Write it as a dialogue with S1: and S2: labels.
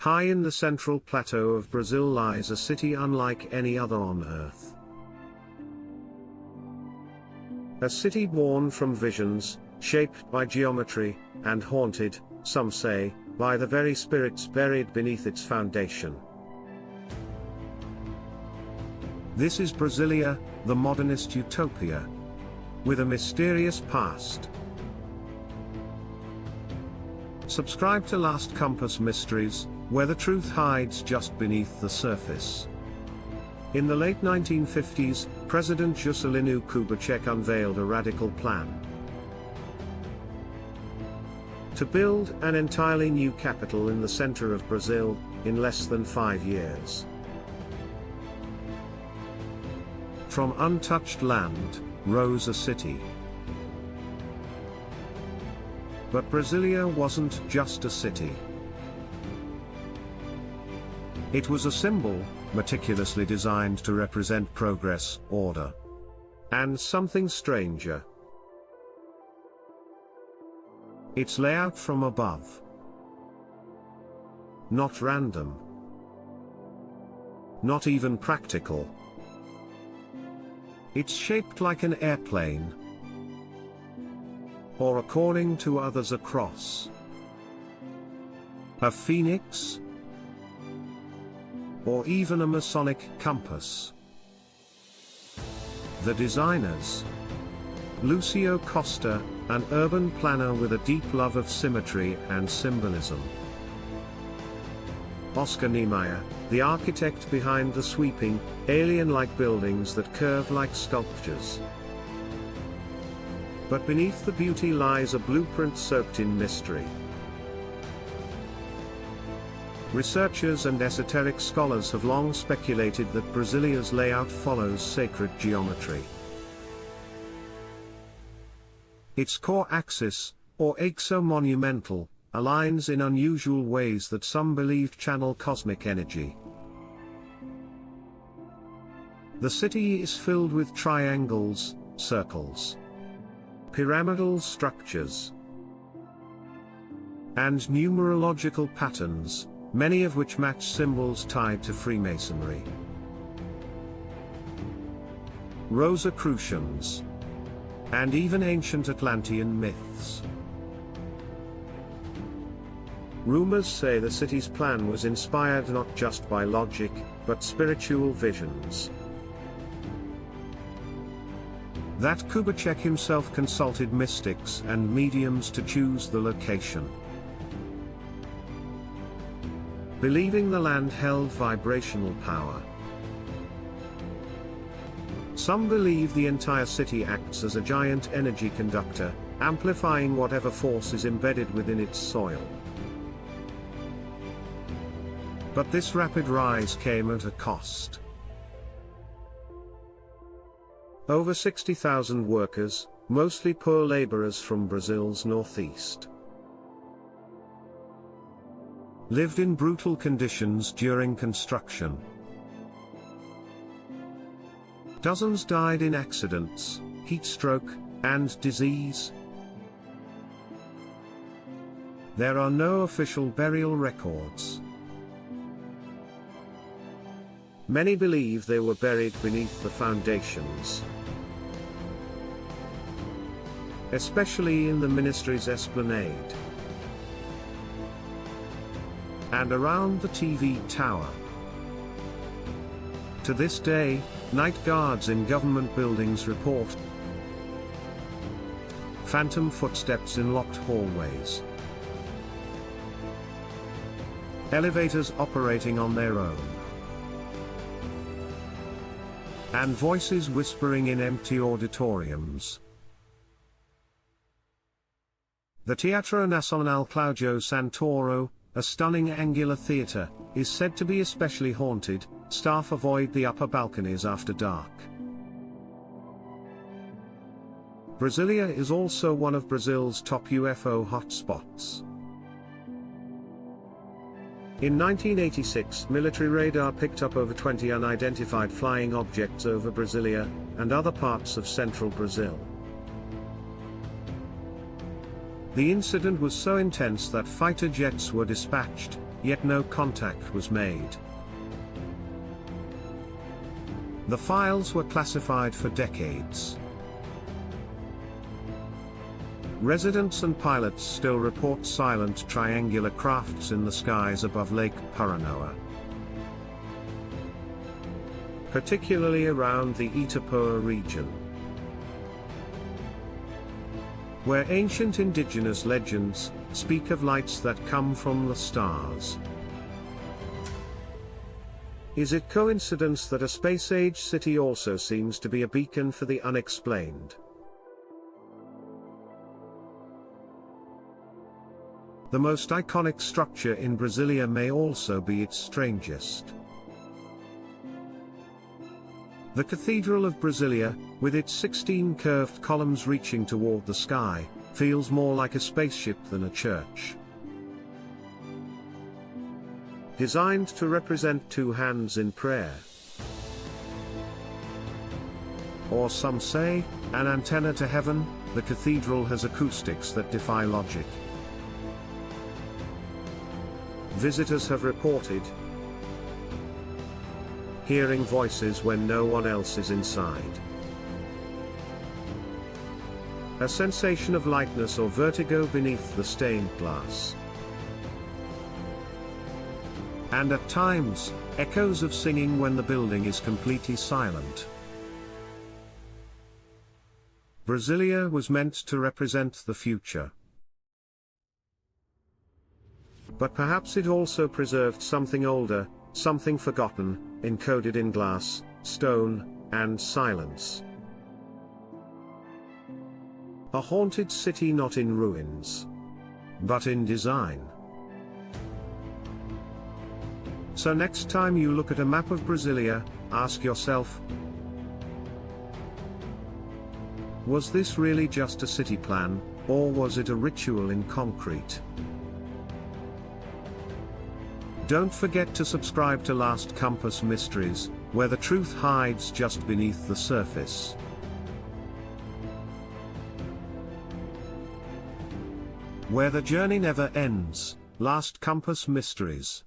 S1: High in the central plateau of Brazil lies a city unlike any other on Earth. A city born from visions, shaped by geometry, and haunted, some say, by the very spirits buried beneath its foundation. This is Brasília, the modernist utopia, with a mysterious past. Subscribe to Last Compass Mysteries, where the truth hides just beneath the surface. In the late 1950s, President Juscelino Kubitschek unveiled a radical plan to build an entirely new capital in the center of Brazil, in less than 5 years. From untouched land, rose a city. But Brasília wasn't just a city. It was a symbol, meticulously designed to represent progress, order, and something stranger. Its layout from above. Not random. Not even practical. It's shaped like an airplane. Or according to others a cross. A phoenix? Or even a masonic compass. The designers. Lucio Costa, an urban planner with a deep love of symmetry and symbolism. Oscar Niemeyer, the architect behind the sweeping, alien-like buildings that curve like sculptures. But beneath the beauty lies a blueprint soaked in mystery. Researchers and esoteric scholars have long speculated that Brasília's layout follows sacred geometry. Its core axis, or exomonumental, aligns in unusual ways that some believed channel cosmic energy. The city is filled with triangles, circles, pyramidal structures, and numerological patterns, many of which match symbols tied to Freemasonry. Rosicrucians, and even ancient Atlantean myths. Rumors say the city's plan was inspired not just by logic, but spiritual visions. That Kubitschek himself consulted mystics and mediums to choose the location. Believing the land held vibrational power. Some believe the entire city acts as a giant energy conductor, amplifying whatever force is embedded within its soil. But this rapid rise came at a cost. Over 60,000 workers, mostly poor laborers from Brazil's northeast, lived in brutal conditions during construction. Dozens died in accidents, heat stroke, and disease. There are no official burial records. Many believe they were buried beneath the foundations, especially in the ministry's esplanade and around the TV tower. To this day, night guards in government buildings report phantom footsteps in locked hallways, elevators operating on their own, and voices whispering in empty auditoriums. The Teatro Nacional Cláudio Santoro, a stunning angular theatre, is said to be especially haunted. Staff avoid the upper balconies after dark. Brasília is also one of Brazil's top UFO hotspots. In 1986, military radar picked up over 20 unidentified flying objects over Brasília and other parts of central Brazil. The incident was so intense that fighter jets were dispatched, yet no contact was made. The files were classified for decades. Residents and pilots still report silent triangular crafts in the skies above Lake Paranoa, particularly around the Itapúa region, where ancient indigenous legends speak of lights that come from the stars. Is it coincidence that a space-age city also seems to be a beacon for the unexplained? The most iconic structure in Brasília may also be its strangest. The Cathedral of Brasília, with its 16 curved columns reaching toward the sky, feels more like a spaceship than a church. Designed to represent two hands in prayer, or some say, an antenna to heaven, the cathedral has acoustics that defy logic. Visitors have reported hearing voices when no one else is inside, a sensation of lightness or vertigo beneath the stained glass, and at times, echoes of singing when the building is completely silent. Brasília was meant to represent the future, but perhaps it also preserved something older, something forgotten, encoded in glass, stone, and silence. A haunted city not in ruins, but in design. So next time you look at a map of Brasília, ask yourself, was this really just a city plan, or was it a ritual in concrete? Don't forget to subscribe to Last Compass Mysteries, where the truth hides just beneath the surface. Where the journey never ends, Last Compass Mysteries.